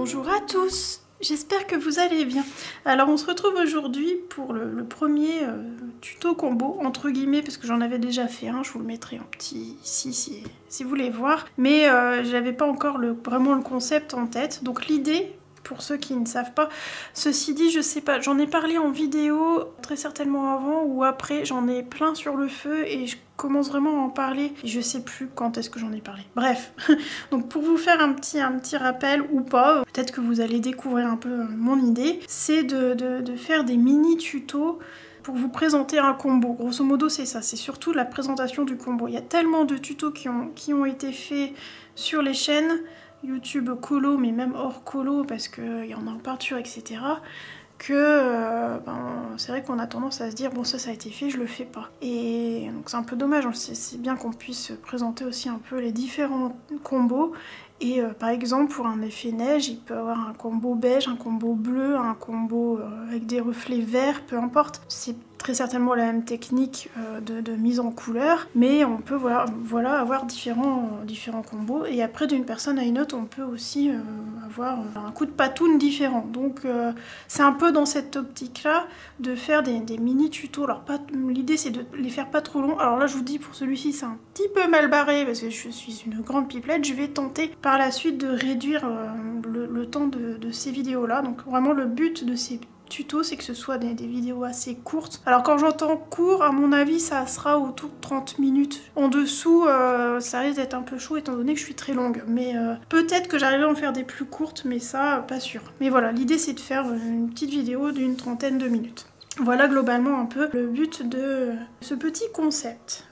Bonjour à tous, j'espère que vous allez bien. Alors on se retrouve aujourd'hui pour le premier tuto combo, entre guillemets, parce que j'en avais déjà fait un, je vous le mettrai en petit ici si vous voulez voir. Mais j'avais pas encore vraiment le concept en tête, donc l'idée... Pour ceux qui ne savent pas, ceci dit, je sais pas, j'en ai parlé en vidéo très certainement avant ou après, j'en ai plein sur le feu et je commence vraiment à en parler et je sais plus quand est-ce que j'en ai parlé. Bref, donc pour vous faire un petit rappel ou pas, peut-être que vous allez découvrir un peu mon idée, c'est de faire des mini tutos pour vous présenter un combo. Grosso modo c'est ça, c'est surtout la présentation du combo. Il y a tellement de tutos qui ont été faits sur les chaînes YouTube colo, mais même hors colo, parce qu'il y en a en peinture, etc. que c'est vrai qu'on a tendance à se dire bon ça a été fait, je le fais pas. Et donc c'est un peu dommage, c'est bien qu'on puisse présenter aussi un peu les différents combos. Et par exemple pour un effet neige, il peut y avoir un combo beige, un combo bleu, un combo avec des reflets verts, peu importe. C'est très certainement la même technique de mise en couleur, mais on peut voilà avoir différents combos. Et après d'une personne à une autre, on peut aussi avoir un coup de patoune différent. Donc c'est un peu dans cette optique-là de faire des mini tutos. Alors l'idée c'est de les faire pas trop longs. Alors là je vous dis pour celui-ci c'est un petit peu mal barré parce que je suis une grande pipelette. Je vais tenter par la suite de réduire le temps de ces vidéos-là. Donc vraiment le but de ces tuto, c'est que ce soit des vidéos assez courtes. Alors quand j'entends court, à mon avis ça sera autour de 30 minutes. En dessous ça risque d'être un peu chaud étant donné que je suis très longue, mais peut-être que j'arriverai à en faire des plus courtes, mais ça pas sûr. Mais voilà, l'idée c'est de faire une petite vidéo d'une trentaine de minutes. Voilà globalement un peu le but de ce petit concept.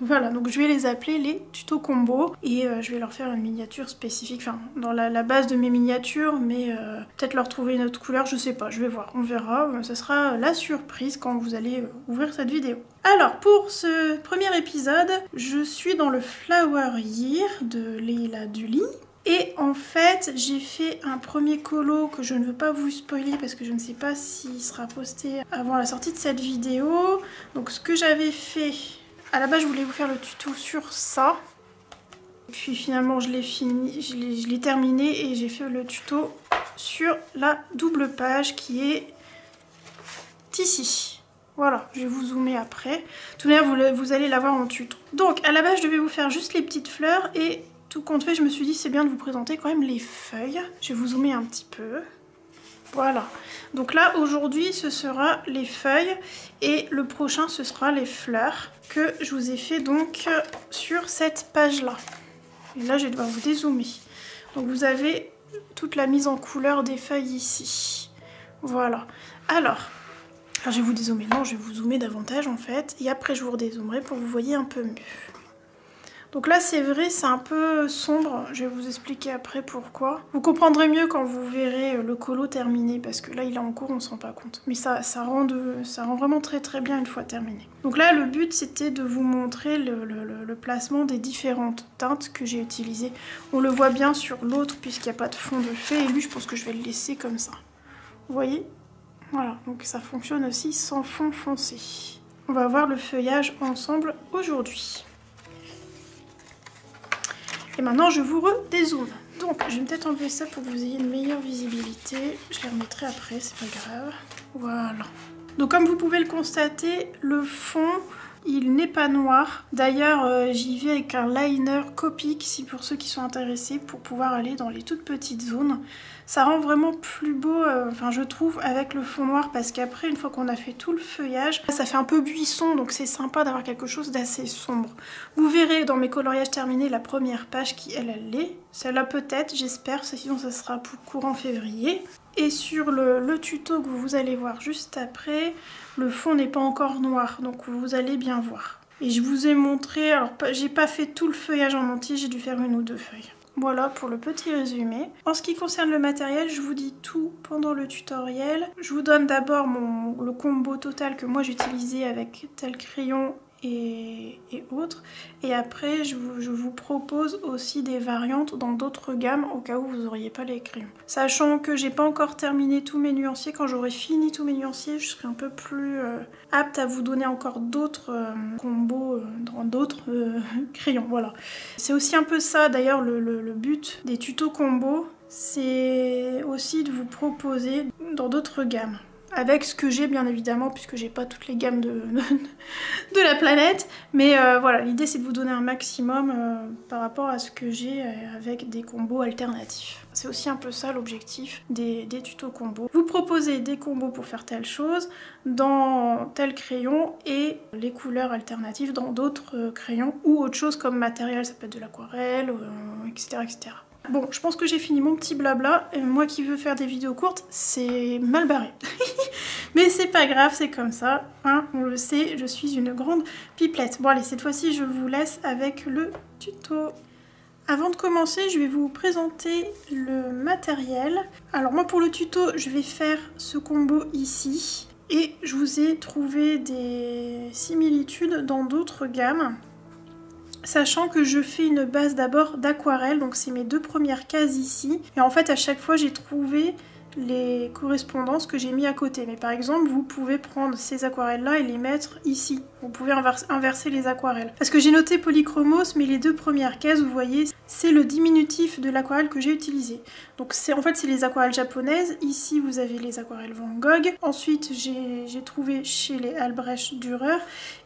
Voilà, donc je vais les appeler les tutos combo et je vais leur faire une miniature spécifique, enfin dans la base de mes miniatures, mais peut-être leur trouver une autre couleur, je sais pas, je vais voir, on verra, ça sera la surprise quand vous allez ouvrir cette vidéo. Alors pour ce premier épisode, je suis dans le Flower Year de Leila Duli. Et en fait, j'ai fait un premier colo que je ne veux pas vous spoiler parce que je ne sais pas s'il sera posté avant la sortie de cette vidéo. Donc ce que j'avais fait, à la base je voulais vous faire le tuto sur ça. Puis finalement je l'ai fini, je l'ai terminé et j'ai fait le tuto sur la double page qui est ici. Voilà, je vais vous zoomer après. De toute manière, vous allez la voir en tuto. Donc à la base je devais vous faire juste les petites fleurs et... tout compte fait, je me suis dit c'est bien de vous présenter quand même les feuilles. Je vais vous zoomer un petit peu. Voilà. Donc là, aujourd'hui, ce sera les feuilles et le prochain, ce sera les fleurs que je vous ai fait donc sur cette page-là. Et là, je vais devoir vous dézoomer. Donc vous avez toute la mise en couleur des feuilles ici. Voilà. Alors je vais vous dézoomer. Non, je vais vous zoomer davantage en fait. Et après, je vous redézoomerai pour que vous voyez un peu mieux. Donc là c'est vrai, c'est un peu sombre, je vais vous expliquer après pourquoi. Vous comprendrez mieux quand vous verrez le colo terminé, parce que là il est en cours, on se rend pas compte. Mais ça rend vraiment très bien une fois terminé. Donc là le but c'était de vous montrer le placement des différentes teintes que j'ai utilisées. On le voit bien sur l'autre puisqu'il n'y a pas de fond de fée, et lui je pense que je vais le laisser comme ça. Vous voyez? Voilà, donc ça fonctionne aussi sans fond foncé. On va voir le feuillage ensemble aujourd'hui. Et maintenant je vous redézoome. Donc je vais peut-être enlever ça pour que vous ayez une meilleure visibilité. Je les remettrai après, c'est pas grave. Voilà. Donc comme vous pouvez le constater, le fond il n'est pas noir. D'ailleurs j'y vais avec un liner Copic, si pour ceux qui sont intéressés, pour pouvoir aller dans les toutes petites zones. Ça rend vraiment plus beau, enfin je trouve, avec le fond noir, parce qu'après une fois qu'on a fait tout le feuillage, ça fait un peu buisson, donc c'est sympa d'avoir quelque chose d'assez sombre. Vous verrez dans mes coloriages terminés la première page qui elle l'est. Celle-là peut-être, j'espère, sinon ça sera pour courant février. Et sur le tuto que vous allez voir juste après, le fond n'est pas encore noir, donc vous allez bien voir. Et je vous ai montré, alors j'ai pas fait tout le feuillage en entier, j'ai dû faire une ou deux feuilles. Voilà pour le petit résumé. En ce qui concerne le matériel, je vous dis tout pendant le tutoriel. Je vous donne d'abord le combo total que moi j'utilisais avec tel crayon et autres. Et après, je vous propose aussi des variantes dans d'autres gammes au cas où vous n'auriez pas les crayons. Sachant que j'ai pas encore terminé tous mes nuanciers. Quand j'aurai fini tous mes nuanciers, je serai un peu plus apte à vous donner encore d'autres combos dans d'autres crayons. Voilà. C'est aussi un peu ça d'ailleurs le but des tutos combo. c'est aussi de vous proposer dans d'autres gammes. Avec ce que j'ai bien évidemment, puisque j'ai pas toutes les gammes de la planète. Mais voilà, l'idée c'est de vous donner un maximum par rapport à ce que j'ai avec des combos alternatifs. C'est aussi un peu ça l'objectif des tutos combos. Vous proposez des combos pour faire telle chose dans tel crayon et les couleurs alternatives dans d'autres crayons ou autre chose comme matériel, ça peut être de l'aquarelle, etc., etc. Bon, je pense que j'ai fini mon petit blabla. Moi qui veux faire des vidéos courtes, c'est mal barré. Mais c'est pas grave, c'est comme ça. Hein, on le sait, je suis une grande pipelette. Bon allez, cette fois-ci, je vous laisse avec le tuto. Avant de commencer, je vais vous présenter le matériel. Alors moi, pour le tuto, je vais faire ce combo ici. Et je vous ai trouvé des similitudes dans d'autres gammes. Sachant que je fais une base d'abord d'aquarelle, donc c'est mes deux premières cases ici. Et en fait à chaque fois j'ai trouvé les correspondances que j'ai mis à côté. Mais par exemple vous pouvez prendre ces aquarelles là et les mettre ici. Vous pouvez inverser les aquarelles. Parce que j'ai noté polychromos, mais les deux premières cases vous voyez c'est le diminutif de l'aquarelle que j'ai utilisé. Donc en fait c'est les aquarelles japonaises. Ici vous avez les aquarelles Van Gogh. Ensuite j'ai trouvé chez les Albrecht Dürer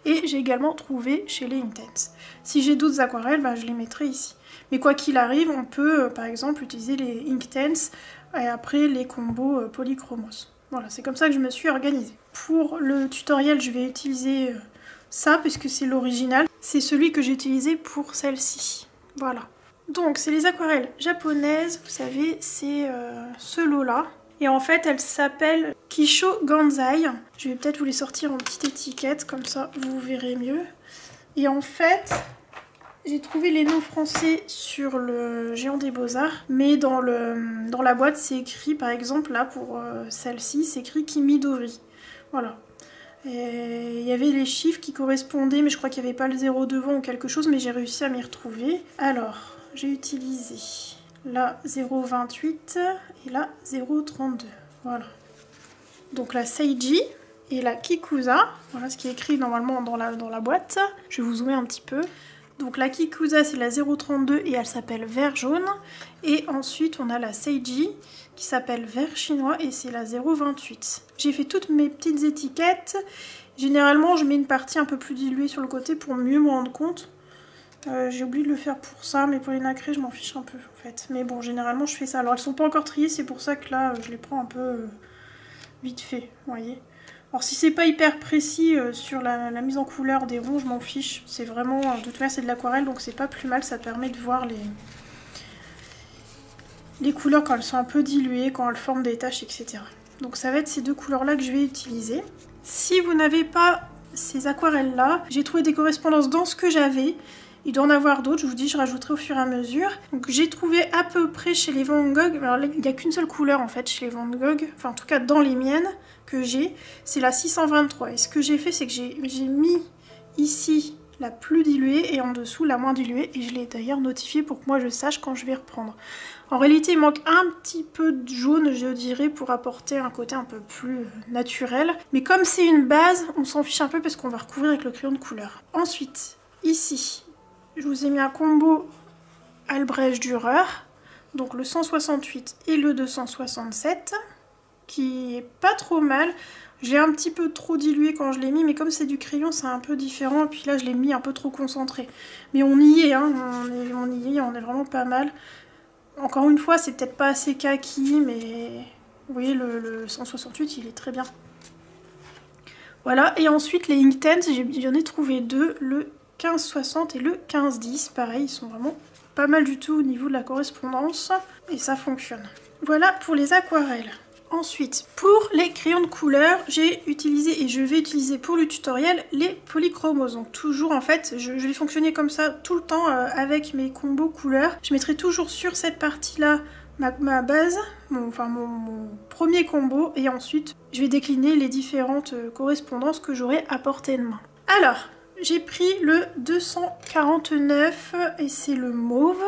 et j'ai également trouvé chez les Inktense. Si j'ai d'autres aquarelles, bah, je les mettrai ici. Mais quoi qu'il arrive, on peut par exemple utiliser les Inktense et après les combos polychromos. Voilà, c'est comme ça que je me suis organisée. Pour le tutoriel, je vais utiliser ça puisque c'est l'original. C'est celui que j'ai utilisé pour celle-ci. Voilà. Donc c'est les aquarelles japonaises, vous savez, c'est ce lot-là. Et en fait, elle s'appelle Kisho Ganzai. Je vais peut-être vous les sortir en petite étiquette, comme ça vous verrez mieux. Et en fait, j'ai trouvé les noms français sur le Géant des Beaux-Arts, mais dans la boîte, c'est écrit, par exemple, là, pour celle-ci, c'est écrit Kimidori. Voilà. Et il y avait les chiffres qui correspondaient, mais je crois qu'il n'y avait pas le 0 devant ou quelque chose, mais j'ai réussi à m'y retrouver. Alors, j'ai utilisé la 0,28 et la 0,32. Voilà. Donc la Seiji et la Kikusa, voilà ce qui est écrit normalement dans la boîte. Je vais vous zoomer un petit peu. Donc la Kikusa c'est la 0,32 et elle s'appelle vert jaune. Et ensuite on a la Seiji qui s'appelle vert chinois et c'est la 0,28. J'ai fait toutes mes petites étiquettes. Généralement je mets une partie un peu plus diluée sur le côté pour mieux me rendre compte. J'ai oublié de le faire pour ça, mais pour les nacrés je m'en fiche un peu en fait. Mais bon, généralement je fais ça. Alors elles sont pas encore triées, c'est pour ça que là je les prends un peu vite fait, vous voyez. Alors si c'est pas hyper précis sur la mise en couleur des ronds, je m'en fiche. C'est vraiment, de toute manière c'est de l'aquarelle, donc c'est pas plus mal, ça permet de voir les couleurs quand elles sont un peu diluées, quand elles forment des taches, etc. Donc ça va être ces deux couleurs là que je vais utiliser. Si vous n'avez pas ces aquarelles là, j'ai trouvé des correspondances dans ce que j'avais. Il doit en avoir d'autres, je vous dis, je rajouterai au fur et à mesure. Donc j'ai trouvé à peu près chez les Van Gogh, alors là, il n'y a qu'une seule couleur en fait chez les Van Gogh, enfin en tout cas dans les miennes que j'ai, c'est la 623. Et ce que j'ai fait, c'est que j'ai mis ici la plus diluée et en dessous la moins diluée. Et je l'ai d'ailleurs notifié pour que moi je sache quand je vais reprendre. En réalité, il manque un petit peu de jaune, je dirais, pour apporter un côté un peu plus naturel. Mais comme c'est une base, on s'en fiche un peu parce qu'on va recouvrir avec le crayon de couleur. Ensuite, ici, je vous ai mis un combo Albrecht Dürer, donc le 168 et le 267, qui est pas trop mal. Je l'ai un petit peu trop dilué quand je l'ai mis, mais comme c'est du crayon, c'est un peu différent. Et puis là, je l'ai mis un peu trop concentré. Mais on y est, hein, on y est, on est vraiment pas mal. Encore une fois, c'est peut-être pas assez kaki, mais vous voyez, le 168, il est très bien. Voilà, et ensuite les Inktense, j'en ai trouvé deux, le 1560 et le 1510, pareil, ils sont vraiment pas mal du tout au niveau de la correspondance, et ça fonctionne. Voilà pour les aquarelles. Ensuite, pour les crayons de couleur, j'ai utilisé, et je vais utiliser pour le tutoriel, les polychromos. Donc toujours, en fait, je vais fonctionner comme ça tout le temps avec mes combos couleurs. Je mettrai toujours sur cette partie-là ma base, mon premier combo, et ensuite, je vais décliner les différentes correspondances que j'aurai à portée de main. Alors, j'ai pris le 249 et c'est le mauve.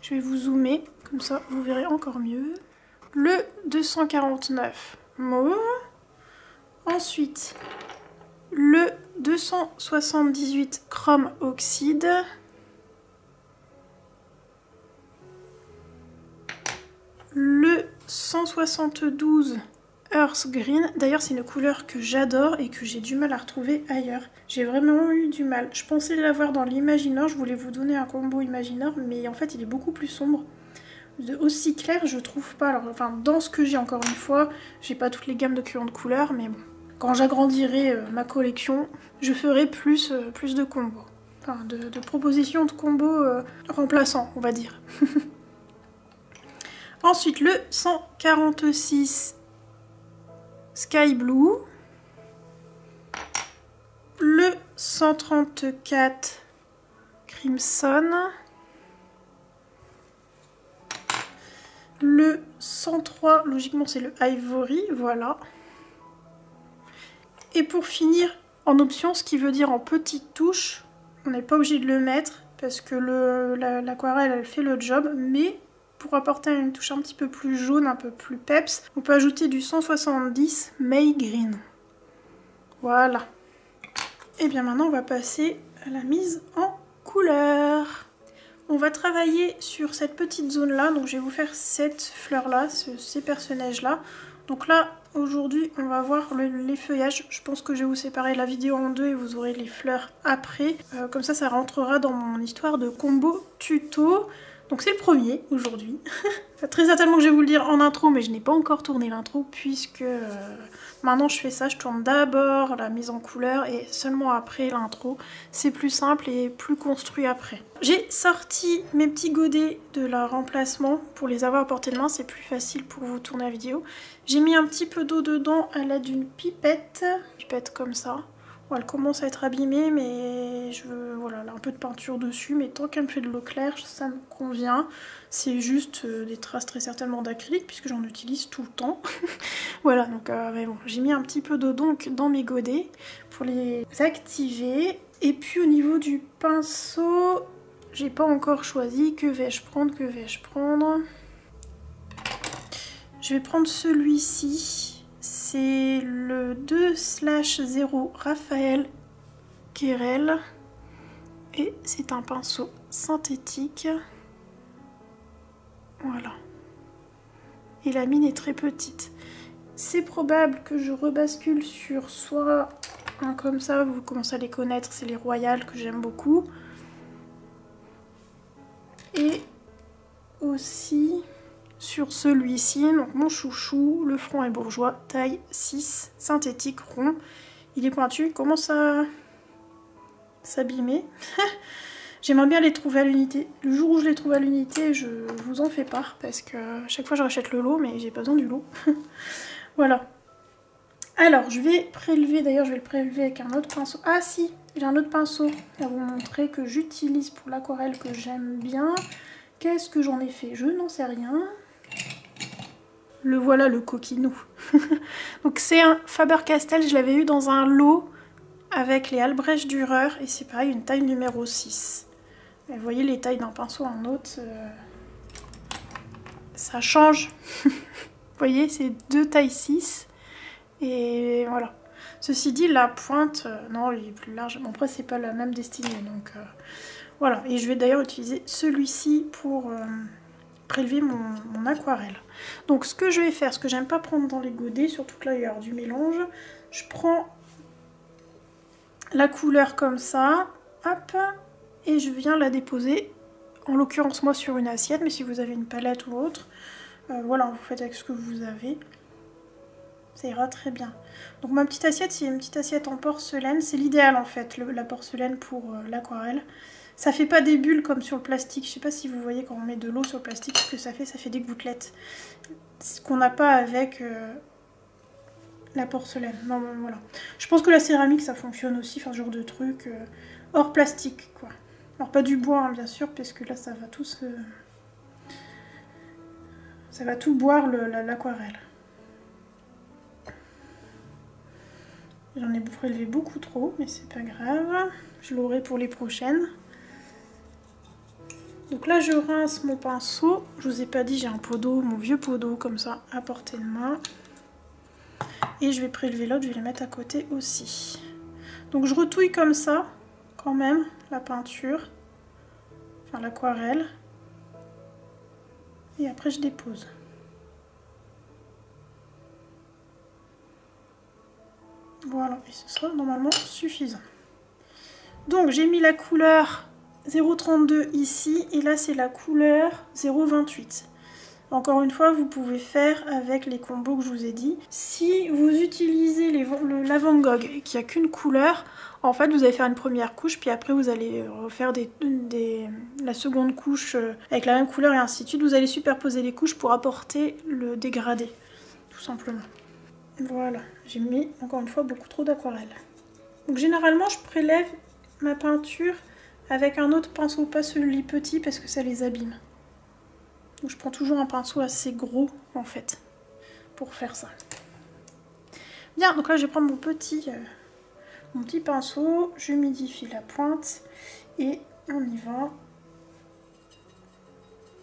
Je vais vous zoomer, comme ça vous verrez encore mieux. Le 249 mauve. Ensuite, le 278 chrome oxyde. le 172 Earth Green. D'ailleurs c'est une couleur que j'adore et que j'ai du mal à retrouver ailleurs. J'ai vraiment eu du mal. Je pensais l'avoir dans l'Imagineur, je voulais vous donner un combo Imagineur, mais en fait il est beaucoup plus sombre. Aussi clair je trouve pas. Alors enfin dans ce que j'ai, encore une fois, j'ai pas toutes les gammes de crayons de couleur, mais bon. Quand j'agrandirai ma collection, je ferai plus de combos. Enfin de propositions de combos remplaçants, on va dire. Ensuite le 146 Sky Blue, le 134 Crimson, le 103, logiquement c'est le Ivory, voilà. Et pour finir, en option, ce qui veut dire en petite touche, on n'est pas obligé de le mettre parce que l'aquarelle elle fait le job, mais pour apporter une touche un petit peu plus jaune, un peu plus peps, on peut ajouter du 170 May Green. Voilà. Et bien maintenant on va passer à la mise en couleur. On va travailler sur cette petite zone là, donc je vais vous faire cette fleur là, ces personnages là. Donc là aujourd'hui on va voir les feuillages. Je pense que je vais vous séparer la vidéo en deux et vous aurez les fleurs après. Comme ça rentrera dans mon histoire de combo tuto. Donc c'est le premier aujourd'hui. Très certainement que je vais vous le dire en intro, mais je n'ai pas encore tourné l'intro puisque maintenant je fais ça, je tourne d'abord la mise en couleur et seulement après l'intro. C'est plus simple et plus construit après. J'ai sorti mes petits godets de leur remplacement pour les avoir à portée de main, c'est plus facile pour vous tourner la vidéo. J'ai mis un petit peu d'eau dedans à l'aide d'une pipette comme ça. Bon, elle commence à être abîmée, mais je veux, voilà, un peu de peinture dessus, mais tant qu'elle me fait de l'eau claire, ça me convient. C'est juste des traces très certainement d'acrylique, puisque j'en utilise tout le temps. Voilà, donc mais bon, j'ai mis un petit peu d'eau donc dans mes godets pour les activer. Et puis au niveau du pinceau, j'ai pas encore choisi. Que vais-je prendre? Que vais-je prendre? Je vais prendre celui-ci. C'est le 2/0 Raphaël Querelle et c'est un pinceau synthétique. Voilà. Et la mine est très petite. C'est probable que je rebascule sur soit un comme ça, vous commencez à les connaître, c'est les Royales que j'aime beaucoup. Et aussi sur celui-ci, donc mon chouchou, le front est bourgeois, taille 6, synthétique, rond. Il est pointu, il commence à s'abîmer. J'aimerais bien les trouver à l'unité. Le jour où je les trouve à l'unité, je vous en fais part, parce que à chaque fois je rachète le lot, mais j'ai pas besoin du lot. Voilà. Alors, je vais prélever, d'ailleurs je vais le prélever avec un autre pinceau. Ah si, j'ai un autre pinceau à vous montrer que j'utilise pour l'aquarelle que j'aime bien. Qu'est-ce que j'en ai fait? Je n'en sais rien. Le voilà, le coquinou. Donc c'est un Faber-Castell, je l'avais eu dans un lot avec les Albrecht Dürer et c'est pareil, une taille numéro 6. Et vous voyez les tailles d'un pinceau à un autre, ça change. Vous voyez, c'est deux tailles 6 et voilà. Ceci dit, la pointe, non, elle est plus large. Bon, après, c'est pas la même destinée, donc voilà. Et je vais d'ailleurs utiliser celui-ci pour prélever mon aquarelle. Donc ce que je vais faire, ce que j'aime pas prendre dans les godets, surtout que là il y a du mélange, je prends la couleur comme ça, hop, et je viens la déposer, en l'occurrence moi sur une assiette, mais si vous avez une palette ou autre, voilà, vous faites avec ce que vous avez, ça ira très bien. Donc ma petite assiette, c'est une petite assiette en porcelaine, c'est l'idéal en fait, la porcelaine pour l'aquarelle. Ça fait pas des bulles comme sur le plastique. Je sais pas si vous voyez quand on met de l'eau sur le plastique, ce que ça fait des gouttelettes. Ce qu'on n'a pas avec la porcelaine. Non, voilà. Je pense que la céramique, ça fonctionne aussi, enfin ce genre de truc hors plastique, quoi. Alors pas du bois, hein, bien sûr, parce que là, ça va tout ça va tout boire l'aquarelle. J'en ai prélevé beaucoup trop, mais c'est pas grave. Je l'aurai pour les prochaines. Donc là je rince mon pinceau, je vous ai pas dit j'ai un pot d'eau, mon vieux pot d'eau comme ça à portée de main. Et je vais prélever l'autre, je vais les mettre à côté aussi. Donc je retouille comme ça quand même la peinture, enfin l'aquarelle. Et après je dépose. Voilà, et ce sera normalement suffisant. Donc j'ai mis la couleur 0,32 ici, et là c'est la couleur 0,28. Encore une fois, vous pouvez faire avec les combos que je vous ai dit. Si vous utilisez la Van Gogh et qu'il n'y a qu'une couleur, en fait vous allez faire une première couche, puis après vous allez refaire la seconde couche avec la même couleur et ainsi de suite. Vous allez superposer les couches pour apporter le dégradé, tout simplement. Voilà, j'ai mis encore une fois beaucoup trop d'aquarelle. Donc généralement je prélève ma peinture avec un autre pinceau, pas celui petit parce que ça les abîme. Donc je prends toujours un pinceau assez gros en fait pour faire ça. Bien, donc là je vais prendre mon petit pinceau, je humidifie la pointe et on y va.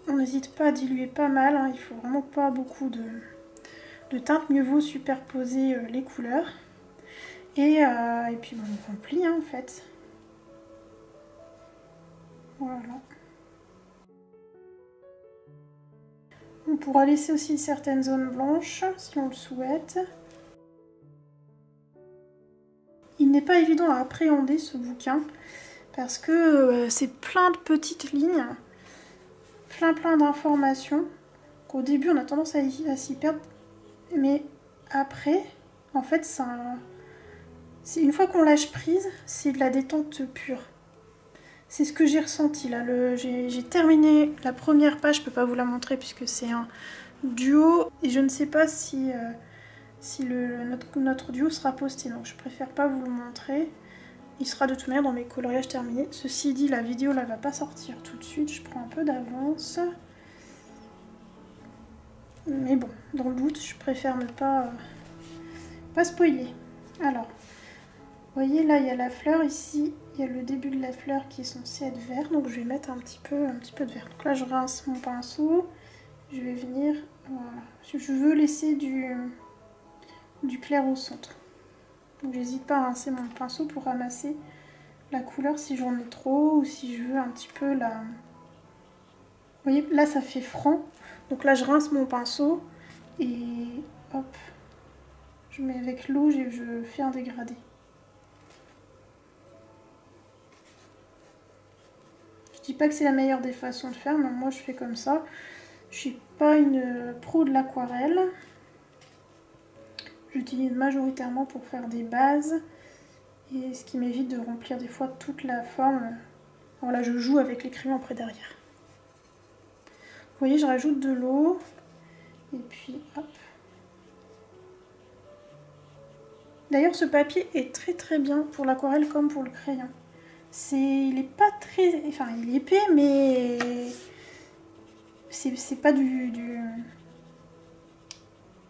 On n'hésite pas à diluer pas mal, hein, il faut vraiment pas beaucoup de teinte, mieux vaut superposer les couleurs. Et puis bon, on remplit hein, en fait. Voilà. On pourra laisser aussi certaines zones blanches si on le souhaite. Il n'est pas évident à appréhender ce bouquin parce que c'est plein de petites lignes, plein d'informations. Au début on a tendance à s'y perdre, mais après en fait c'est une fois qu'on lâche prise, c'est de la détente pure. C'est ce que j'ai ressenti là. J'ai terminé la première page, je peux pas vous la montrer puisque c'est un duo et je ne sais pas si notre duo sera posté, donc je préfère pas vous le montrer. Il sera de toute manière dans mes coloriages terminés. Ceci dit, la vidéo là va pas sortir tout de suite, je prends un peu d'avance. Mais bon, dans le doute, je préfère ne pas spoiler. Alors, vous voyez là, il y a la fleur ici, il y a le début de la fleur qui est censé être vert, donc je vais mettre un petit peu de vert. Donc là, je rince mon pinceau, je vais venir, voilà. Je veux laisser du clair au centre. Donc j'hésite pas à rincer mon pinceau pour ramasser la couleur si j'en ai trop ou si je veux un petit peu la... Vous voyez, là ça fait franc. Donc là je rince mon pinceau et hop, je mets avec l'eau, je fais un dégradé. Je dis pas que c'est la meilleure des façons de faire, mais moi je fais comme ça. Je suis pas une pro de l'aquarelle. J'utilise majoritairement pour faire des bases et ce qui m'évite de remplir des fois toute la forme. Alors là je joue avec les crayons après derrière. Vous voyez, je rajoute de l'eau et puis hop. D'ailleurs ce papier est très bien pour l'aquarelle comme pour le crayon. Il est pas très... Enfin il est épais mais c'est pas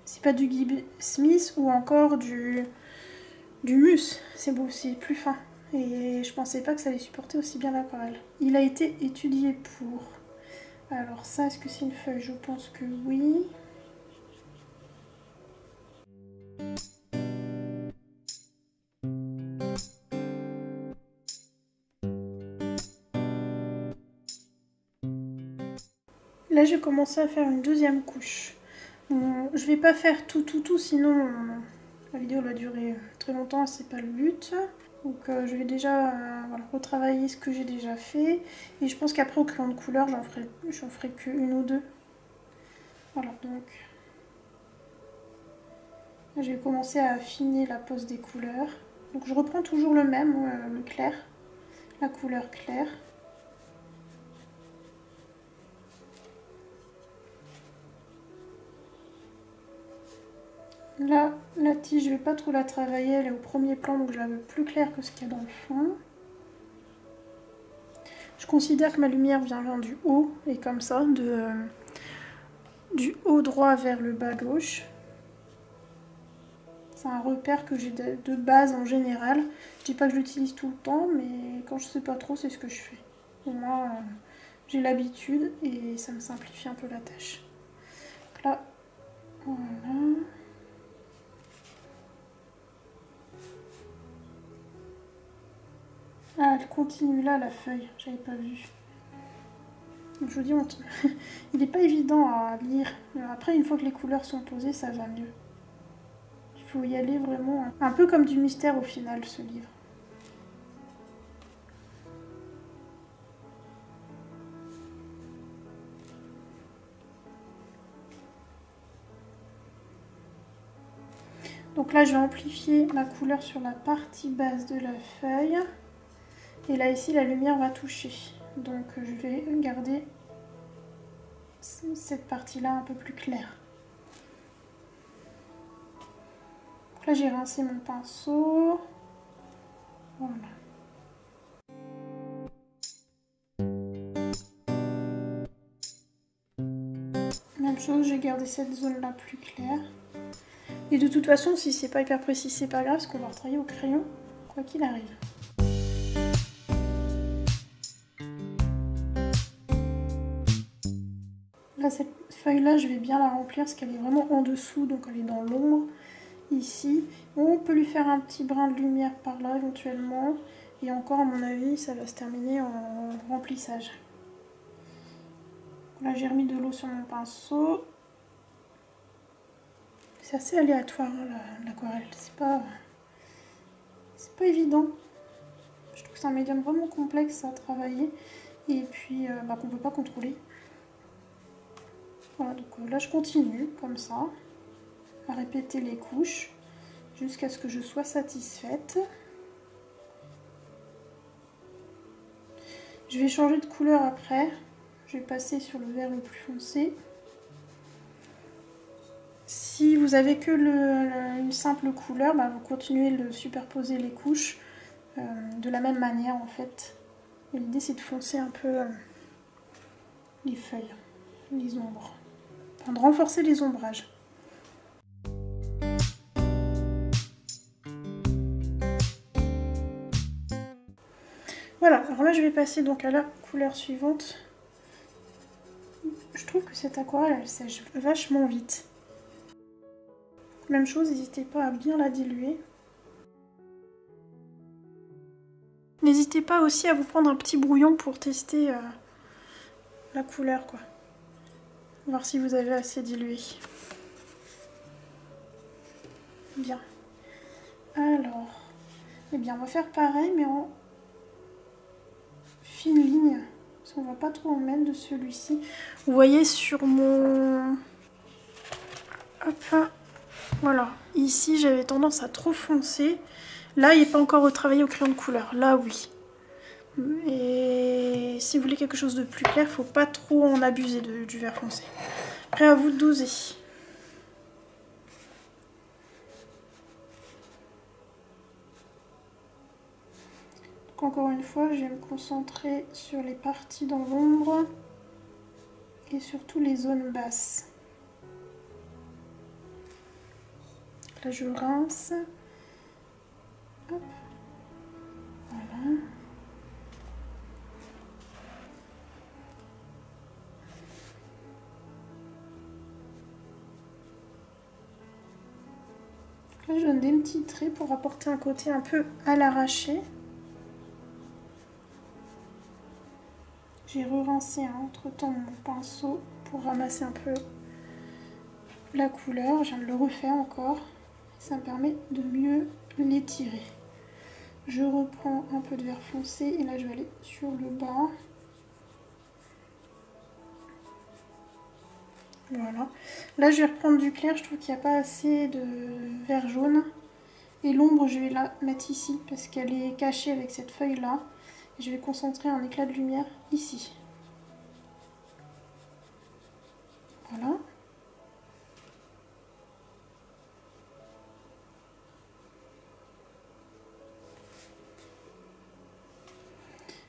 c'est pas du Guy Smith ou encore du Mus, c'est beau, c'est plus fin. Et je pensais pas que ça allait supporter aussi bien l'aquarelle. Il a été étudié pour... Alors ça, est-ce que c'est une feuille? Je pense que oui. Là, je vais commencer à faire une deuxième couche. Bon, je vais pas faire tout, sinon la vidéo va durer très longtemps et c'est pas le but. Donc je vais déjà voilà, retravailler ce que j'ai déjà fait. Et je pense qu'après au crayon de couleur, j'en ferai qu'une ou deux. Voilà, donc là, je vais commencer à affiner la pose des couleurs. Donc je reprends toujours le même, le clair, la couleur claire. Là, la tige, je vais pas trop la travailler, elle est au premier plan, donc je la veux plus claire que ce qu'il y a dans le fond. Je considère que ma lumière vient du haut, et comme ça, du haut droit vers le bas gauche. C'est un repère que j'ai de base en général. Je dis pas que je l'utilise tout le temps, mais quand je sais pas trop, c'est ce que je fais. Au moins, j'ai l'habitude et ça me simplifie un peu la tâche. Donc là, voilà. Ah, elle continue là, la feuille, j'avais pas vu. Donc, je vous dis, il n'est pas évident à lire. Après, une fois que les couleurs sont posées, ça va mieux. Il faut y aller vraiment un peu comme du mystère au final, ce livre. Donc là, je vais amplifier ma couleur sur la partie basse de la feuille. Et là, ici, la lumière va toucher. Donc, je vais garder cette partie-là un peu plus claire. Donc là, j'ai rincé mon pinceau. Voilà. Même chose, j'ai gardé cette zone-là plus claire. Et de toute façon, si c'est pas hyper précis, c'est pas grave, parce qu'on va retravailler au crayon, quoi qu'il arrive. Là, cette feuille-là, je vais bien la remplir, parce qu'elle est vraiment en dessous, donc elle est dans l'ombre, ici. On peut lui faire un petit brin de lumière par là, éventuellement. Et encore, à mon avis, ça va se terminer en remplissage. Là, j'ai remis de l'eau sur mon pinceau. C'est assez aléatoire, hein, l'aquarelle. C'est pas évident. Je trouve que c'est un médium vraiment complexe à travailler. Et puis, qu'on ne peut pas contrôler. Voilà, donc là, je continue, comme ça, à répéter les couches, jusqu'à ce que je sois satisfaite. Je vais changer de couleur après. Je vais passer sur le vert le plus foncé. Si vous avez que une simple couleur, vous continuez de superposer les couches de la même manière en fait. L'idée c'est de foncer un peu les feuilles, les ombres, enfin de renforcer les ombrages. Voilà, alors là je vais passer donc à la couleur suivante. Je trouve que cette aquarelle elle sèche vachement vite. Même chose, n'hésitez pas à bien la diluer. N'hésitez pas aussi à vous prendre un petit brouillon pour tester la couleur, quoi. Voir si vous avez assez dilué. Bien. Alors, eh bien, on va faire pareil, mais en fine ligne. Parce qu'on va pas trop en mettre de celui-ci. Vous voyez sur mon... Hop, voilà. Ici, j'avais tendance à trop foncer. Là, il n'est pas encore retravaillé au crayon de couleur. Là, oui. Et si vous voulez quelque chose de plus clair, il ne faut pas trop en abuser du vert foncé. Après, à vous de doser. Donc, encore une fois, je vais me concentrer sur les parties dans l'ombre et surtout les zones basses. Là, je rince. Hop. Voilà. Là, je donne des petits traits pour apporter un côté un peu à l'arraché. J'ai re-rincé entre-temps mon pinceau pour ramasser un peu la couleur. Je viens de le refaire encore. Ça me permet de mieux l'étirer. Je reprends un peu de vert foncé et là je vais aller sur le bas. Voilà. Là je vais reprendre du clair, je trouve qu'il n'y a pas assez de vert jaune. Et l'ombre je vais la mettre ici parce qu'elle est cachée avec cette feuille là. Et je vais concentrer un éclat de lumière ici. Voilà.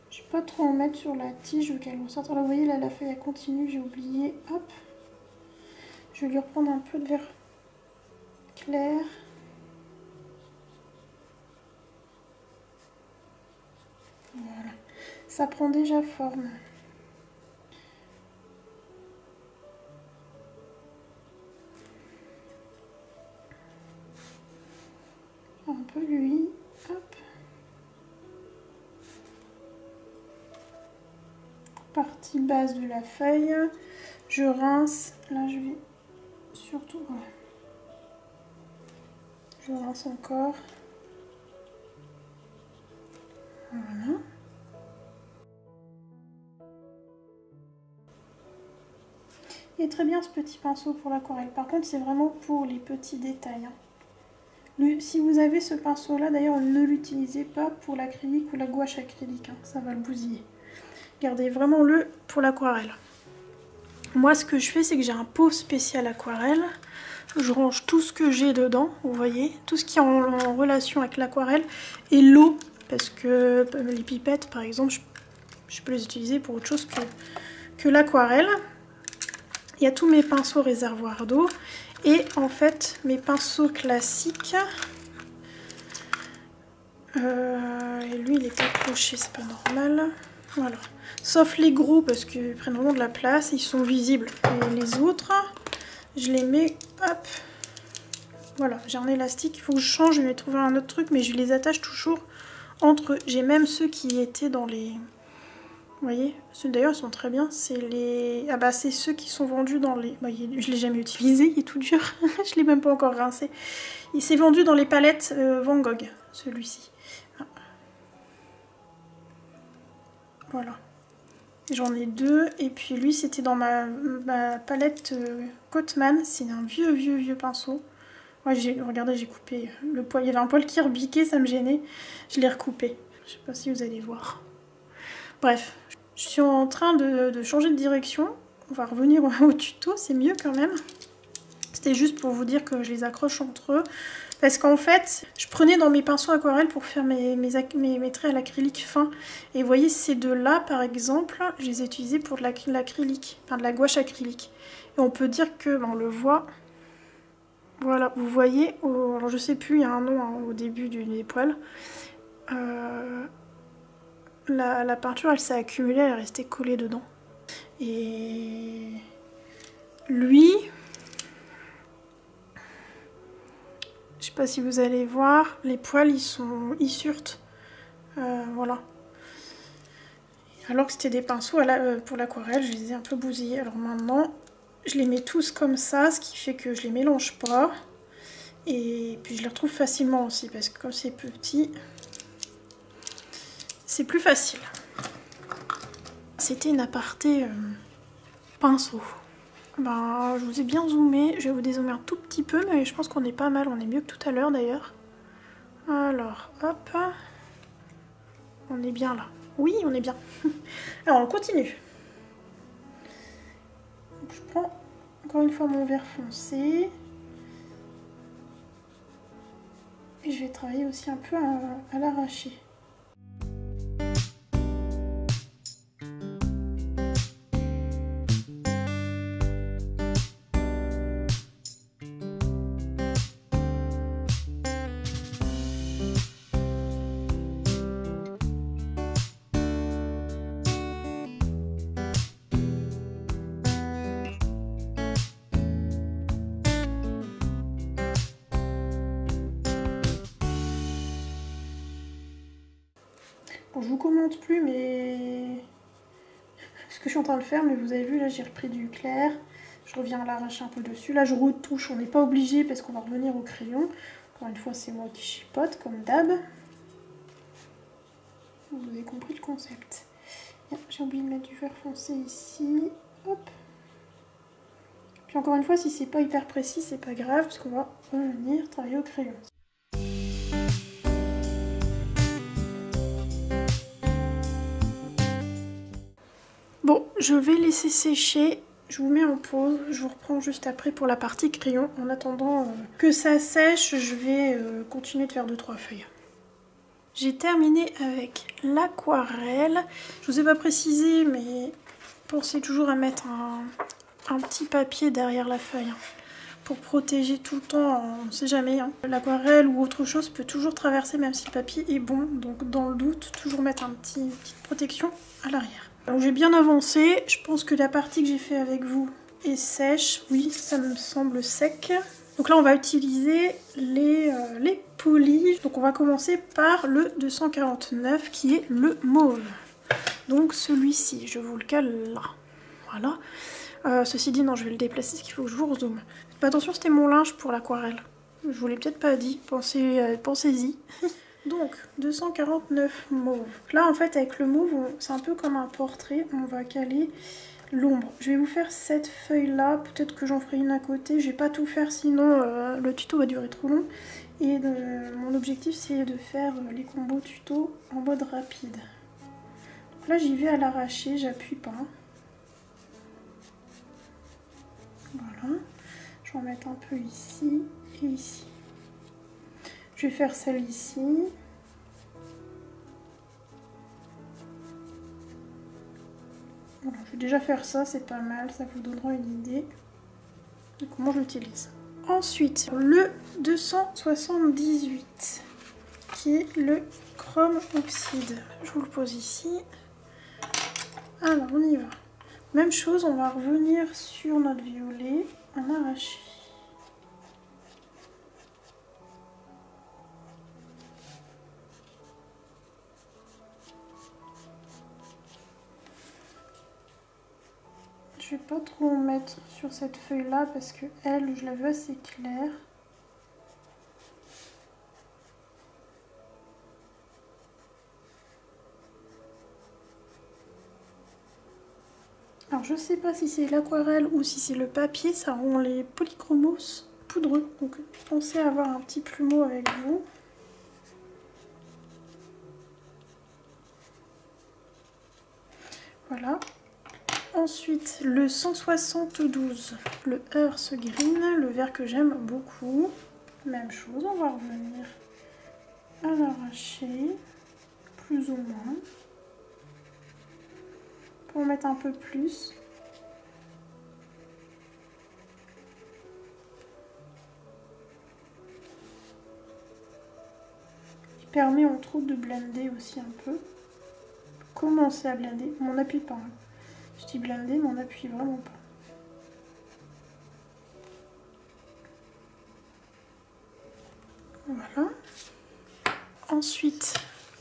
Je ne vais pas trop en mettre sur la tige, je veux qu'elle ressorte. Là vous voyez là la feuille elle continue, j'ai oublié. Hop. Je vais lui reprendre un peu de vert clair. Voilà. Ça prend déjà forme. Un peu lui. Hop. Partie basse de la feuille. Je rince. Là je vais surtout... Voilà. Je rince encore. Voilà. Il est très bien ce petit pinceau pour l'aquarelle. Par contre, c'est vraiment pour les petits détails. Si vous avez ce pinceau là, d'ailleurs, ne l'utilisez pas pour l'acrylique ou la gouache acrylique, hein, ça va le bousiller. Gardez vraiment le pour l'aquarelle. Moi, ce que je fais, c'est que j'ai un pot spécial aquarelle. Je range tout ce que j'ai dedans, vous voyez, tout ce qui est en relation avec l'aquarelle et l'eau, parce que les pipettes, par exemple, je peux les utiliser pour autre chose que l'aquarelle. Il y a tous mes pinceaux réservoirs d'eau. Et en fait, mes pinceaux classiques, et lui il est accroché, c'est pas normal, voilà. Sauf les gros parce qu'ils prennent vraiment de la place, ils sont visibles. Et les autres, je les mets, hop, voilà, j'ai un élastique, il faut que je change, je vais trouver un autre truc, mais je les attache toujours entre eux. J'ai même ceux qui étaient dans les... Vous voyez, ceux d'ailleurs sont très bien, c'est les... Ah bah c'est ceux qui sont vendus dans les... Bah, je l'ai jamais utilisé, il est tout dur, je l'ai même pas encore rincé. Il s'est vendu dans les palettes Van Gogh, celui-ci. Ah. Voilà. J'en ai deux, et puis lui c'était dans ma palette Cotman, c'est un vieux pinceau. Ouais, regardez, j'ai coupé le poil, il y avait un poil qui rebiquait, ça me gênait, je l'ai recoupé. Je sais pas si vous allez voir. Bref, je suis en train de changer de direction. On va revenir au tuto, c'est mieux quand même. C'était juste pour vous dire que je les accroche entre eux. Parce qu'en fait, je prenais dans mes pinceaux aquarelles pour faire mes traits à l'acrylique fin. Et vous voyez, ces deux-là, par exemple, je les ai utilisés pour de l'acrylique, enfin de la gouache acrylique. Et on peut dire que, ben, on le voit, voilà, vous voyez, alors je sais plus, il y a un nom hein, au début des poils. La peinture, elle s'est accumulée, elle est restée collée dedans. Et lui, je sais pas si vous allez voir, les poils, ils surtent. Voilà. Alors que c'était des pinceaux pour l'aquarelle, je les ai un peu bousillés. Alors maintenant, je les mets tous comme ça, ce qui fait que je les mélange pas. Et puis je les retrouve facilement aussi, parce que comme c'est petit... c'est plus facile. C'était une aparté pinceau. Ben, je vous ai bien zoomé. Je vais vous dézoomer un tout petit peu, mais je pense qu'on est pas mal. On est mieux que tout à l'heure d'ailleurs. Alors, hop. On est bien là. Oui, on est bien. Alors, on continue. Donc, je prends encore une fois mon vert foncé. Et je vais travailler aussi un peu à l'arraché. Bon, je vous commente plus mais ce que je suis en train de faire, mais vous avez vu là j'ai repris du clair, je reviens à l'arracher un peu dessus, là je retouche, on n'est pas obligé parce qu'on va revenir au crayon, encore une fois c'est moi qui chipote comme d'hab, vous avez compris le concept. J'ai oublié de mettre du vert foncé ici, hop, puis encore une fois si c'est pas hyper précis c'est pas grave parce qu'on va revenir travailler au crayon. Bon, je vais laisser sécher, je vous mets en pause, je vous reprends juste après pour la partie crayon. En attendant que ça sèche, je vais continuer de faire 2-3 feuilles. J'ai terminé avec l'aquarelle. Je vous ai pas précisé, mais pensez toujours à mettre un petit papier derrière la feuille. Pour protéger tout le temps, on ne sait jamais. Hein. L'aquarelle ou autre chose peut toujours traverser même si le papier est bon. Donc dans le doute, toujours mettre une petite protection à l'arrière. Donc j'ai bien avancé, je pense que la partie que j'ai fait avec vous est sèche, oui ça me semble sec. Donc là on va utiliser les polis, donc on va commencer par le 249 qui est le mauve. Donc celui-ci, je vous le cale là, voilà. Ceci dit non je vais le déplacer parce qu'il faut que je vous rezoome. Attention c'était mon linge pour l'aquarelle, Je vous l'ai peut-être pas dit, pensez-y. Donc, 249 mauve. Là, en fait, avec le mauve, c'est un peu comme un portrait. On va caler l'ombre. Je vais vous faire cette feuille-là. Peut-être que j'en ferai une à côté. Je vais pas tout faire, sinon le tuto va durer trop long. Et mon objectif, c'est de faire les combos tuto en mode rapide. Donc là, j'y vais à l'arraché. J'appuie pas. Voilà. Je vais en mettre un peu ici et ici. Je vais faire celle ici. Voilà, je vais déjà faire ça, c'est pas mal, ça vous donnera une idée de comment je l'utilise. Ensuite, le 278, qui est le chrome oxyde. Je vous le pose ici. Alors, on y va. Même chose, on va revenir sur notre violet en arraché. Je vais pas trop en mettre sur cette feuille là parce que elle, je la veux assez claire. Alors je sais pas si c'est l'aquarelle ou si c'est le papier, ça rend les polychromos poudreux. Donc pensez à avoir un petit plumeau avec vous. Voilà. Ensuite, le 172, le Earth Green, le vert que j'aime beaucoup. Même chose, on va revenir à l'arracher, plus ou moins. Pour en mettre un peu plus. Qui permet entre autres de blender aussi un peu. Commencer à blender, mais on n'appuie pas. Je dis blender, mais on n'appuie vraiment pas. Voilà. Ensuite,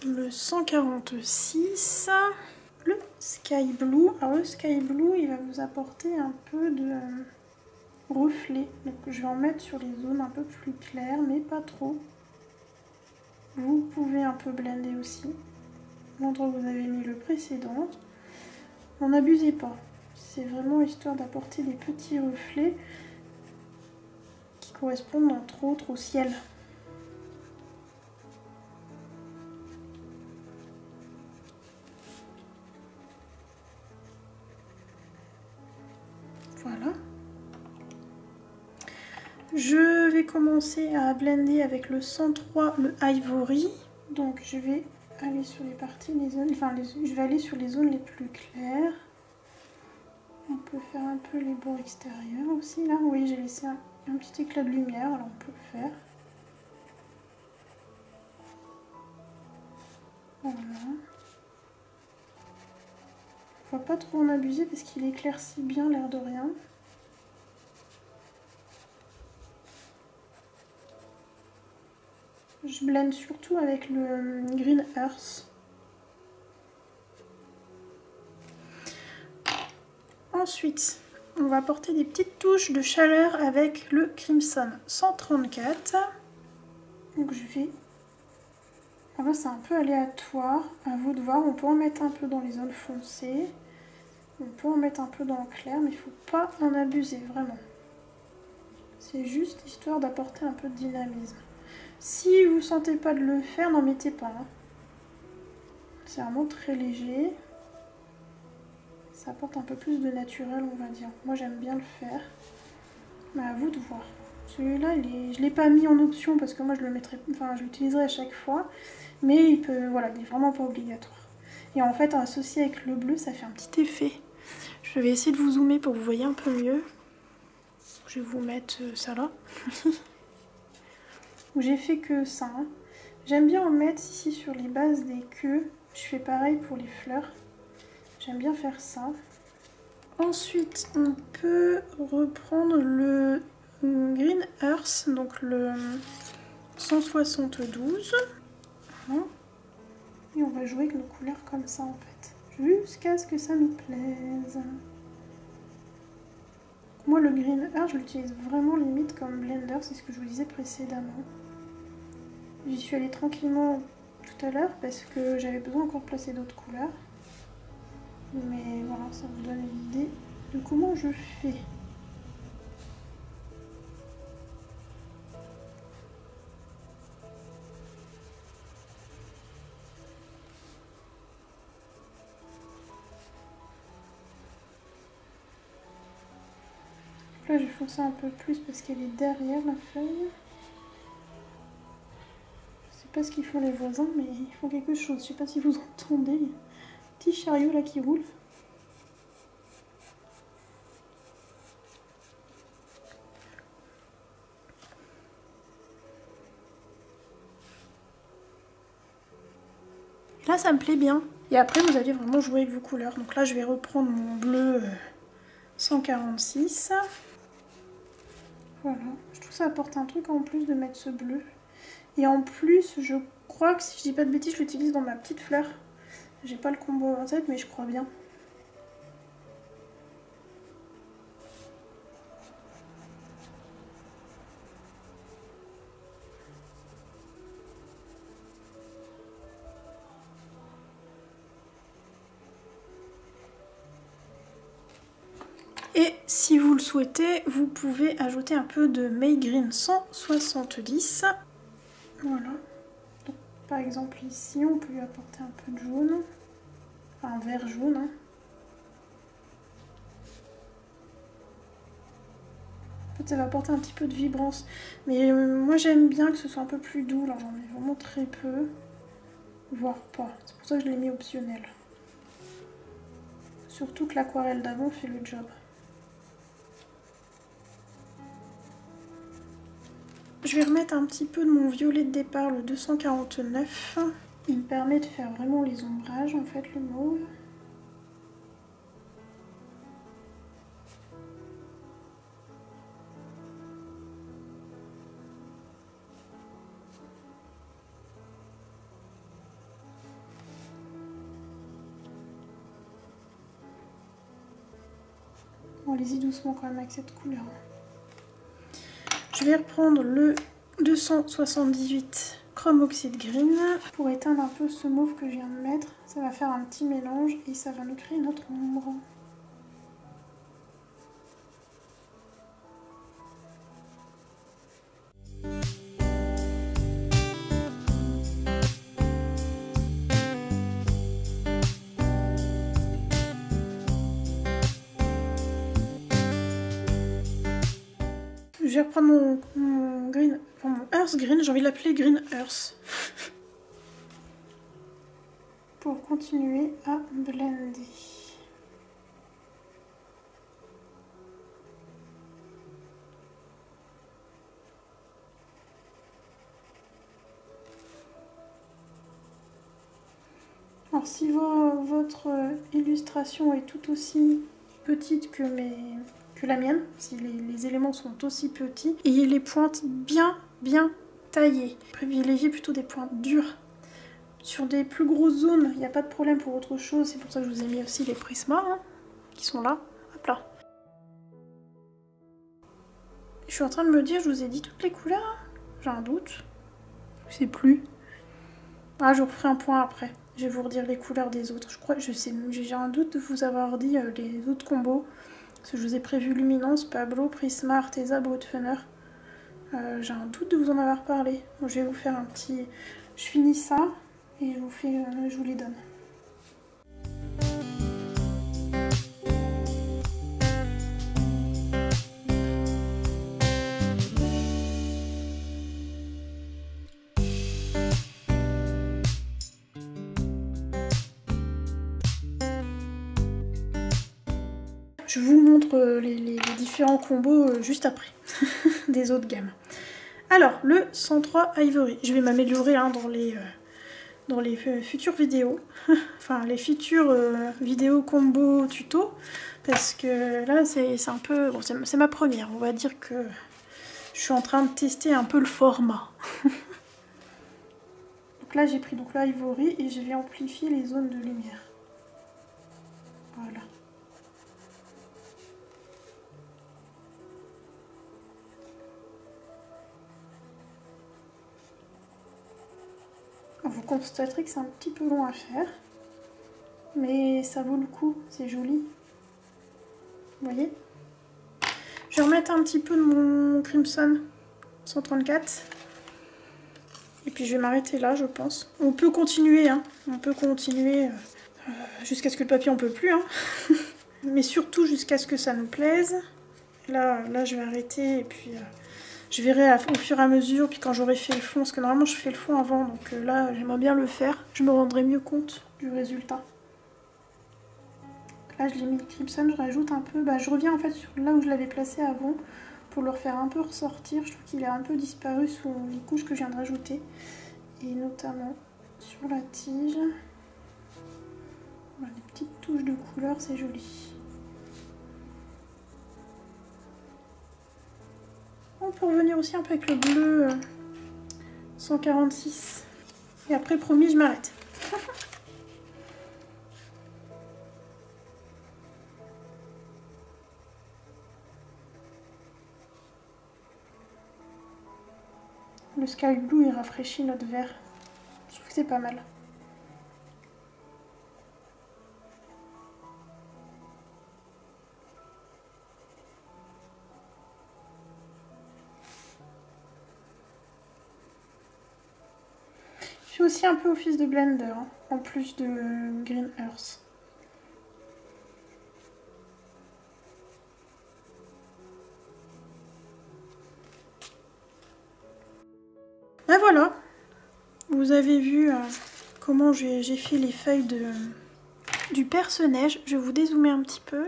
le 146, le Sky Blue. Alors le Sky Blue, il va vous apporter un peu de reflet. Donc je vais en mettre sur les zones un peu plus claires, mais pas trop. Vous pouvez un peu blender aussi. L'endroit où vous avez mis le précédent. N'en abusez pas. C'est vraiment histoire d'apporter des petits reflets qui correspondent entre autres au ciel. Voilà. Je vais commencer à blender avec le 103, le Ivory. Donc je vais aller sur les parties, je vais aller sur les zones les plus claires. On peut faire un peu les bords extérieurs aussi. Là, oui, j'ai laissé un petit éclat de lumière, alors on peut le faire. Voilà. Faut pas trop en abuser parce qu'il éclaircit bien l'air de rien. Je blende surtout avec le Green Earth. Ensuite, on va apporter des petites touches de chaleur avec le Crimson 134. Donc je vais... Alors là, c'est un peu aléatoire, à vous de voir. On peut en mettre un peu dans les zones foncées. On peut en mettre un peu dans le clair, mais il ne faut pas en abuser, vraiment. C'est juste histoire d'apporter un peu de dynamisme. Si vous ne sentez pas de le faire, n'en mettez pas. Hein. C'est vraiment très léger. Ça apporte un peu plus de naturel, on va dire. Moi, j'aime bien le faire. Mais à vous de voir. Celui-là, je ne l'ai pas mis en option parce que moi, je l'utiliserai à chaque fois. Mais il peut, voilà, il n'est vraiment pas obligatoire. Et en fait, associé avec le bleu, ça fait un petit effet. Je vais essayer de vous zoomer pour que vous voyez un peu mieux. Je vais vous mettre ça là. J'ai fait que ça. Hein. J'aime bien en mettre ici sur les bases des queues. Je fais pareil pour les fleurs. J'aime bien faire ça. Ensuite, on peut reprendre le Green Earth, donc le 172. Voilà. Et on va jouer avec nos couleurs comme ça en fait. Jusqu'à ce que ça nous plaise. Moi le Green Earth je l'utilise vraiment limite comme blender, c'est ce que je vous disais précédemment. J'y suis allée tranquillement tout à l'heure parce que j'avais besoin encore de placer d'autres couleurs. Mais voilà, ça vous donne une idée de comment je fais. Là, je vais foncer un peu plus parce qu'elle est derrière la feuille. Je sais pas ce qu'ils font les voisins, mais ils font quelque chose. Je sais pas si vous entendez. Il y a un petit chariot là qui roule. Et là, ça me plaît bien. Et après, vous allez vraiment jouer avec vos couleurs. Donc là, je vais reprendre mon bleu 146. Voilà, je trouve que ça apporte un truc en plus de mettre ce bleu. Et en plus, je crois que si je dis pas de bêtises, je l'utilise dans ma petite fleur. J'ai pas le combo en tête, mais je crois bien. Et si vous le souhaitez, vous pouvez ajouter un peu de Maygreen 170. Voilà. Donc, par exemple ici, on peut lui apporter un peu de jaune. Enfin, un vert jaune. Hein. En fait, ça va apporter un petit peu de vibrance. Mais moi, j'aime bien que ce soit un peu plus doux. Alors, j'en mets vraiment très peu. Voire pas. C'est pour ça que je l'ai mis optionnel. Surtout que l'aquarelle d'avant fait le job. Je vais remettre un petit peu de mon violet de départ, le 249. Il me permet de faire vraiment les ombrages, en fait, le mauve. Bon, allez-y doucement quand même avec cette couleur. Je vais reprendre le 278 Chrome Oxide Green pour éteindre un peu ce mauve que je viens de mettre. Ça va faire un petit mélange et ça va nous créer notre ombre. Je vais reprendre mon green, enfin mon Earth Green, j'ai envie de l'appeler Green Earth. Pour continuer à blender. Alors si votre illustration est tout aussi petite que la mienne, si les éléments sont aussi petits, ayez les pointes bien taillées. Privilégiez plutôt des pointes dures. Sur des plus grosses zones, il n'y a pas de problème pour autre chose, c'est pour ça que je vous ai mis aussi les prismas hein, qui sont là. Hop là. Je suis en train de me dire, je vous ai dit toutes les couleurs. J'ai un doute. Je sais plus. Ah, je vous referai un point après. Je vais vous redire les couleurs des autres. Je crois, je sais, j'ai un doute de vous avoir dit les autres combos. Parce que je vous ai prévu Luminance, Pablo, Prisma, Arteza, Broadfunner. J'ai un doute de vous en avoir parlé. Bon, je vais vous faire un petit... Je finis ça et je vous les donne. Je vous montre les différents combos juste après, des autres gammes. Alors, le 103 Ivory. Je vais m'améliorer hein, dans les futures vidéos. Enfin, les futures vidéos combo tuto. Parce que là, c'est un peu... Bon, c'est ma première. On va dire que je suis en train de tester un peu le format. Donc là, j'ai pris donc l'Ivory et je vais amplifier les zones de lumière. Voilà. Vous constaterez que c'est un petit peu long à faire. Mais ça vaut le coup, c'est joli. Vous voyez? Je vais remettre un petit peu de mon Crimson 134. Et puis je vais m'arrêter là, je pense. On peut continuer, hein. On peut continuer jusqu'à ce que le papier en peut plus, hein. Mais surtout jusqu'à ce que ça nous plaise. Là je vais arrêter et puis je verrai au fur et à mesure. Puis quand j'aurai fait le fond, parce que normalement je fais le fond avant, donc là j'aimerais bien le faire. Je me rendrai mieux compte du résultat. Là je l'ai mis le Crimson, je rajoute un peu. Bah, je reviens en fait sur là où je l'avais placé avant pour le refaire un peu ressortir. Je trouve qu'il a un peu disparu sous les couches que je viens de rajouter. Et notamment sur la tige. Voilà, des petites touches de couleur, c'est joli. On peut revenir aussi un peu avec le bleu 146. Et après, promis, je m'arrête. Le Sky Blue, il rafraîchit notre vert. Je trouve que c'est pas mal. Je fais aussi un peu office de blender, hein, en plus de Green Earth. Et voilà, vous avez vu comment j'ai fait les feuilles du perce-neige. Je vais vous dézoomer un petit peu.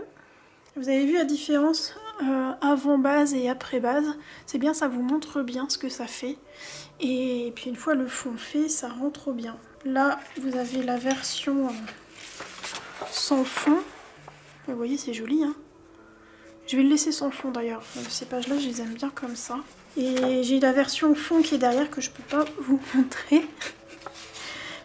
Vous avez vu la différence avant base et après base. C'est bien, ça vous montre bien ce que ça fait. Et puis une fois le fond fait, ça rend trop bien. Là, vous avez la version sans fond. Vous voyez, c'est joli, hein. Je vais le laisser sans fond d'ailleurs. Ces pages-là, je les aime bien comme ça. Et j'ai la version fond qui est derrière que je peux pas vous montrer.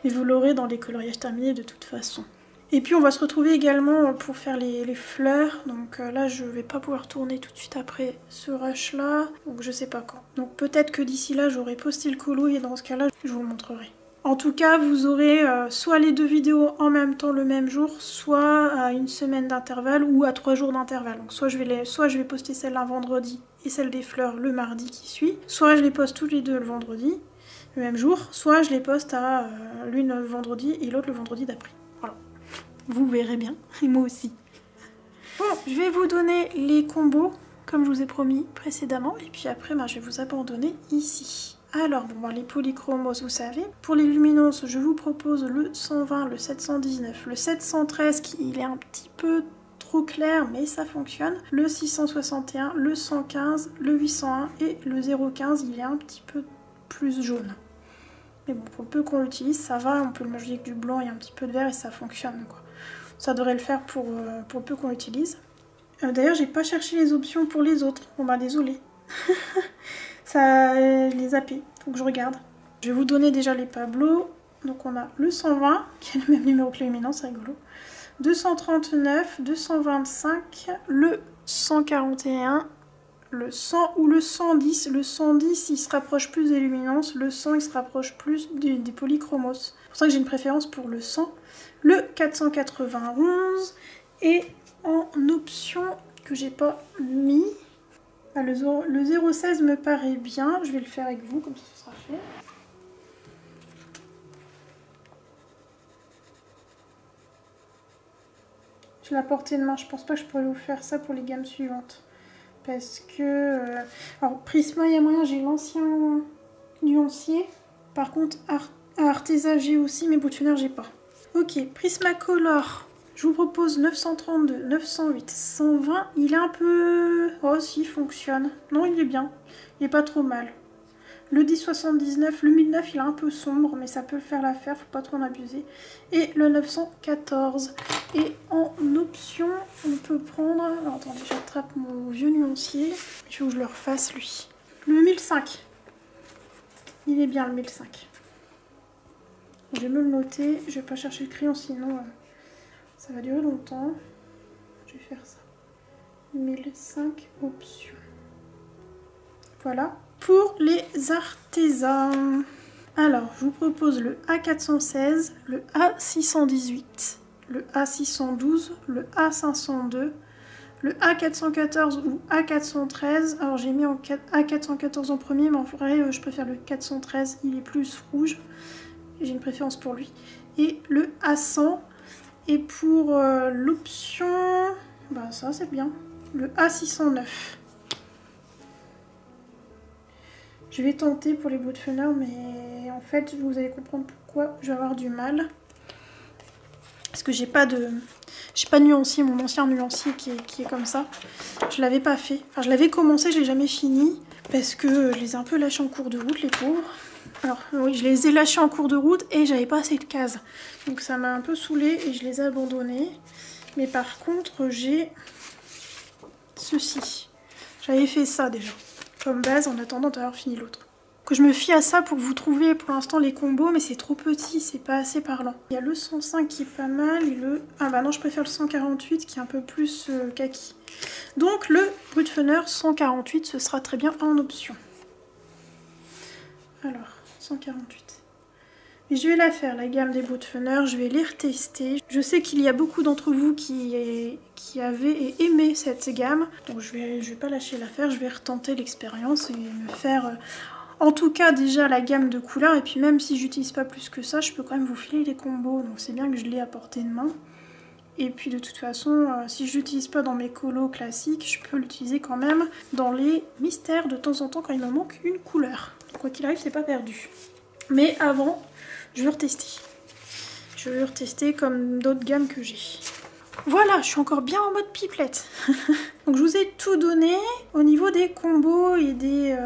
Mais vous l'aurez dans les coloriages terminés de toute façon. Et puis on va se retrouver également pour faire les fleurs. Donc là je vais pas pouvoir tourner tout de suite après ce rush là. Donc je sais pas quand. Donc peut-être que d'ici là j'aurai posté le colo et dans ce cas là je vous le montrerai. En tout cas vous aurez soit les deux vidéos en même temps le même jour, soit à une semaine d'intervalle ou à 3 jours d'intervalle. Donc soit je vais poster celle un vendredi et celle des fleurs le mardi qui suit. Soit je les poste toutes les deux le vendredi, le même jour. Soit je les poste à l'une le vendredi et l'autre le vendredi d'après. Voilà. Vous verrez bien, et moi aussi. Bon, je vais vous donner les combos, comme je vous ai promis précédemment, et puis après, je vais vous abandonner ici. Alors, bon, les polychromos, vous savez. Pour les luminances, je vous propose le 120, le 719, le 713, qui il est un petit peu trop clair, mais ça fonctionne. Le 661, le 115, le 801 et le 015, il est un petit peu plus jaune. Mais bon, pour le peu qu'on l'utilise, ça va, on peut le mélanger avec du blanc et un petit peu de vert et ça fonctionne, quoi. Ça devrait le faire pour le peu qu'on l'utilise. D'ailleurs, j'ai pas cherché les options pour les autres. Bon bah désolé. Ça, je les zappé. Faut que je regarde. Je vais vous donner déjà les Pablo. Donc on a le 120, qui est le même numéro que l'éminence, c'est rigolo. 239, 225, le 141, le 100 ou le 110. Le 110, il se rapproche plus des luminances. Le 100, il se rapproche plus des polychromos. C'est pour ça que j'ai une préférence pour le 100. Le 491 et en option que j'ai pas mis, le 016 me paraît bien. Je vais le faire avec vous, comme ça ce sera fait. J'ai la portée de main, je pense pas que je pourrais vous faire ça pour les gammes suivantes. Parce que... alors, Prisma, il y a moyen, j'ai l'ancien nuancier. Par contre, Arteza, j'ai aussi, mais Boutonnière, j'ai pas. Ok, Prismacolor, je vous propose 932, 908, 120. Il est un peu... oh si, il fonctionne. Non, il est bien. Il est pas trop mal. Le 1079, le 1009, il est un peu sombre, mais ça peut faire l'affaire, faut pas trop en abuser. Et le 914. Et en option, on peut prendre... alors, attendez, j'attrape mon vieux nuancier. Il faut que je le refasse, lui. Le 1005. Il est bien, le 1005. Je vais me le noter. Je vais pas chercher le crayon, sinon ça va durer longtemps. Je vais faire ça. 1005 options. Voilà. Pour les artisans. Alors, je vous propose le A416, le A618, le A612, le A502, le A414 ou A413. Alors, j'ai mis en A414 en premier, mais en vrai, je préfère le 413, il est plus rouge. J'ai une préférence pour lui. Et le A100. Et pour l'option, bah ça c'est bien, le A609. Je vais tenter pour les bout de fenêtre, mais en fait vous allez comprendre pourquoi je vais avoir du mal. Parce que j'ai pas nuancier, mon ancien nuancier qui est comme ça. Je l'avais pas fait. Enfin je l'avais commencé, je l'ai jamais fini. Parce que je les ai un peu lâchés en cours de route, les pauvres. Alors oui, je les ai lâchés en cours de route et j'avais pas assez de cases. Donc ça m'a un peu saoulée et je les ai abandonnés. Mais par contre, j'ai ceci. J'avais fait ça déjà, comme base, en attendant d'avoir fini l'autre. Que je me fie à ça pour que vous trouviez pour l'instant les combos, mais c'est trop petit, c'est pas assez parlant. Il y a le 105 qui est pas mal et le... Ah bah non, je préfère le 148 qui est un peu plus kaki. Donc le Brutfener 148, ce sera très bien en option. Alors, 148. Et je vais la faire, la gamme des Brutfener, je vais les retester. Je sais qu'il y a beaucoup d'entre vous qui avaient et aimé cette gamme, donc je vais pas lâcher l'affaire, je vais retenter l'expérience et me faire... En tout cas déjà la gamme de couleurs, et puis même si j'utilise pas plus que ça, je peux quand même vous filer les combos, donc c'est bien que je l'ai à portée de main. Et puis de toute façon, si je l'utilise pas dans mes colos classiques, je peux l'utiliser quand même dans les mystères de temps en temps quand il me manque une couleur. Quoi qu'il arrive, c'est pas perdu. Mais avant, je vais retester. Je vais retester comme d'autres gammes que j'ai. Voilà, je suis encore bien en mode pipelette. Donc je vous ai tout donné au niveau des combos et des...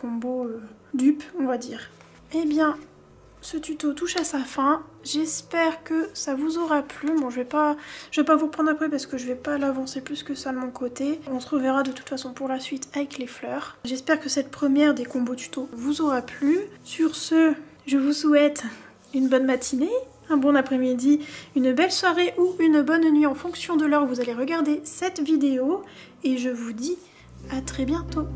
combo dupe, on va dire. Eh bien, ce tuto touche à sa fin. J'espère que ça vous aura plu. Bon, je vais pas vous reprendre après parce que je vais pas l'avancer plus que ça de mon côté. On se reverra de toute façon pour la suite avec les fleurs. J'espère que cette première des combos tuto vous aura plu. Sur ce, je vous souhaite une bonne matinée, un bon après-midi, une belle soirée ou une bonne nuit en fonction de l'heure où vous allez regarder cette vidéo. Et je vous dis à très bientôt.